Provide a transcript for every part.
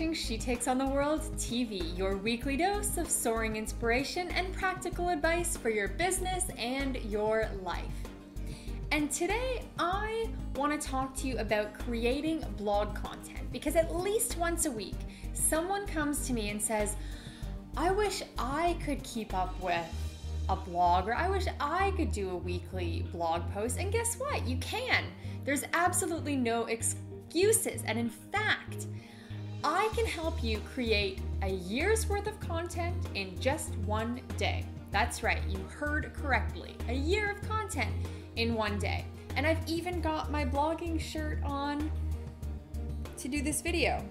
watching She Takes on the World TV, your weekly dose of soaring inspiration and practical advice for your business and your life. And today I want to talk to you about creating blog content, because at least once a week someone comes to me and says, I wish I could keep up with a blog, or I wish I could do a weekly blog post. And guess what? You can. There's absolutely no excuses. And in fact, I can help you create a year's worth of content in just one day. That's right, you heard correctly. A year of content in one day. And I've even got my blogging shirt on to do this video.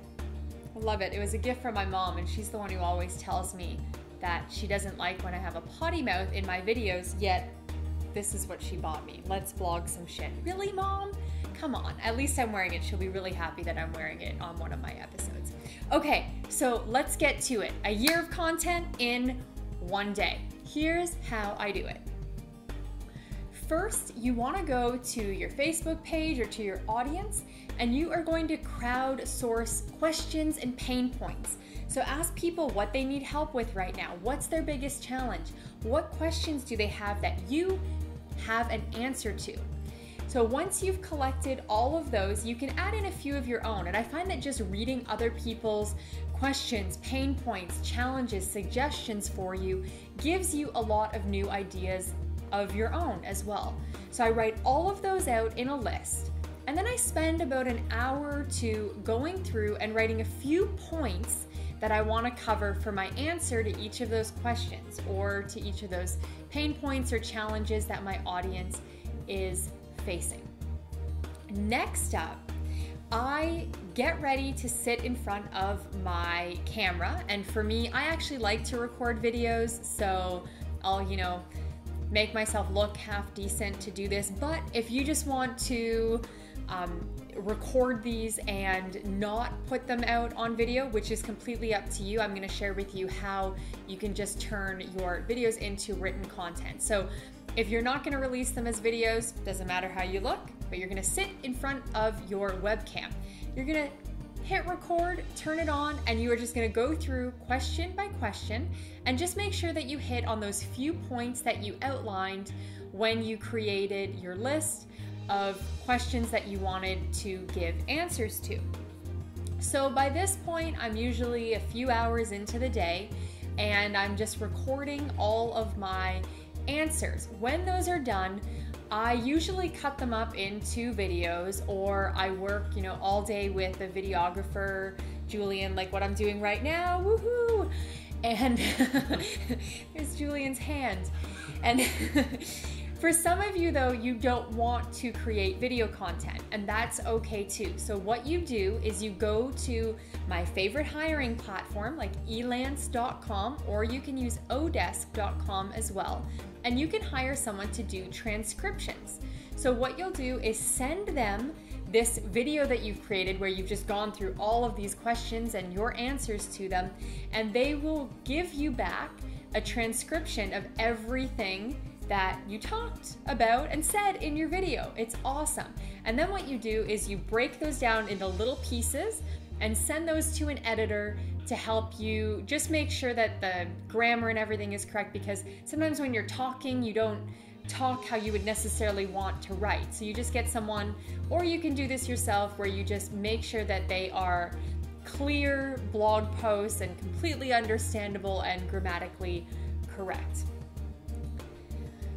I love it. It was a gift from my mom, and she's the one who always tells me that she doesn't like when I have a potty mouth in my videos, yet this is what she bought me. Let's blog some shit. Really, Mom? Come on, at least I'm wearing it. She'll be really happy that I'm wearing it on one of my episodes. Okay, so let's get to it. A year of content in one day. Here's how I do it. First, you want to go to your Facebook page or to your audience, and you are going to crowdsource questions and pain points. So ask people what they need help with right now. What's their biggest challenge? What questions do they have that you have an answer to? So once you've collected all of those, you can add in a few of your own. And I find that just reading other people's questions, pain points, challenges, suggestions for you gives you a lot of new ideas of your own as well. So I write all of those out in a list. And then I spend about an hour or two going through and writing a few points that I want to cover for my answer to each of those questions or to each of those pain points or challenges that my audience is facing. Next up, I get ready to sit in front of my camera, and for me, I actually like to record videos, so I'll, make myself look half decent to do this. But if you just want to record these and not put them out on video, which is completely up to you, I'm going to share with you how you can just turn your videos into written content. So if you're not going to release them as videos, doesn't matter how you look, but you're going to sit in front of your webcam. You're going to hit record, turn it on, and you are just going to go through question by question and just make sure that you hit on those few points that you outlined when you created your list of questions that you wanted to give answers to. So by this point, I'm usually a few hours into the day, and I'm just recording all of my answers. When those are done, I usually cut them up into videos, or I work, all day with a videographer, Julian, like what I'm doing right now, woohoo! And there's Julian's hand. And for some of you though, you don't want to create video content, and that's okay too. So what you do is you go to my favorite hiring platform like elance.com, or you can use odesk.com as well, and you can hire someone to do transcriptions. So what you'll do is send them this video that you've created where you've just gone through all of these questions and your answers to them, and they will give you back a transcription of everything that you talked about and said in your video. It's awesome. And then what you do is you break those down into little pieces and send those to an editor to help you just make sure that the grammar and everything is correct, because sometimes when you're talking, you don't talk how you would necessarily want to write. So you just get someone, or you can do this yourself, where you just make sure that they are clear blog posts and completely understandable and grammatically correct.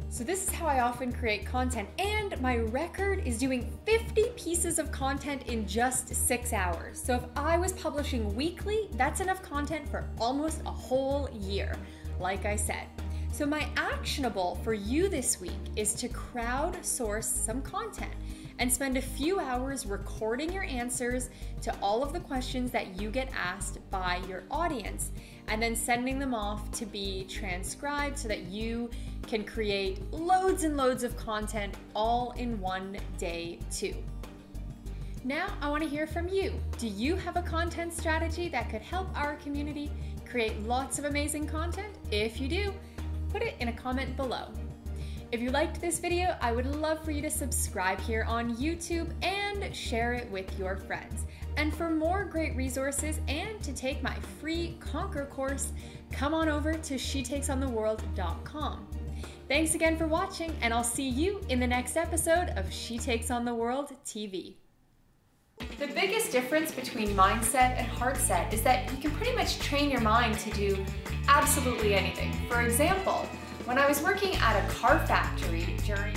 So this is how I often create content, and my record is doing 50 pieces of content in just 6 hours. So if I was publishing weekly, that's enough content for almost a whole year, like I said. So my actionable for you this week is to crowdsource some content and spend a few hours recording your answers to all of the questions that you get asked by your audience, and then sending them off to be transcribed so that you can create loads and loads of content all in one day too. Now I want to hear from you. Do you have a content strategy that could help our community create lots of amazing content? If you do, put it in a comment below. If you liked this video, I would love for you to subscribe here on YouTube, and and share it with your friends. And for more great resources and to take my free Conquer course, come on over to shetakesontheworld.com. Thanks again for watching, and I'll see you in the next episode of She Takes on the World TV. The biggest difference between mindset and heart set is that you can pretty much train your mind to do absolutely anything. For example, when I was working at a car factory during